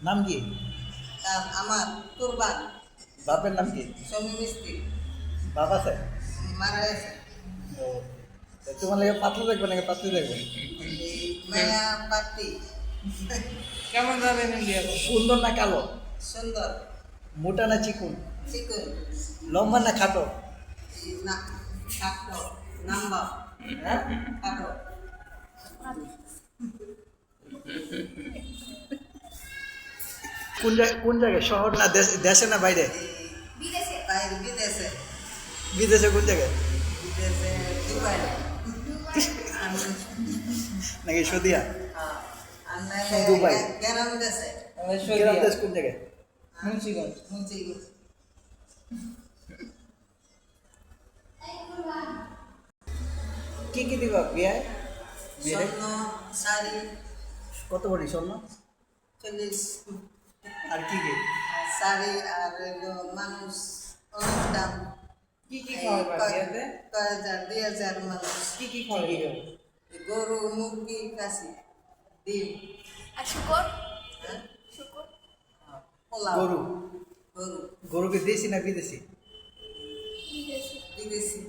নাম কি? আমার কুরবান বাপের নাম কি? সমী মিস্ত্রি বাপ আছে? মারা গেছে। ও, তা তোমার লাগে পাতলা দেখবে নাকি পাতলি দেখবে? এই মায়া পাতি কেমন যাবেন ইন্ডিয়া? সুন্দর না কালো? সুন্দর মোটা না চিকুন? চিকুন লম্বা না খাটো? না খাটো নাম্বা হ্যাঁ? খাটো কোন জায়গায়, শহর না দেশে না বাইরে? বিদেশে বাইরে বিদেশে বিদেশে কোন জায়গায়? বিদেশে দুবাই নাকি সৌদিয়া? আর দুবাই। গ্রাম দেশে গ্রাম দেশ কোন জায়গায়? মুন্সিগঞ্জ। মুন্সিগঞ্জ কি কি দিবা বিয়ায়? বিয়ে স্বর্ণ শাড়ি কত ভরি স্বর্ণ? 40 আর কি কি? শাড়ি আর হলো মানুষ অনুষ্ঠান কি কি খাওয়াবে বিয়েতে? 2000 মানুষ কি কি খাওয়াবে? গরু মুরগি কাশি ডিম আর শুকর হ্যাঁ শুকর পোলাও গরু? গরু গরুকে দেশি না বিদেশি? বিদেশি বিদেশি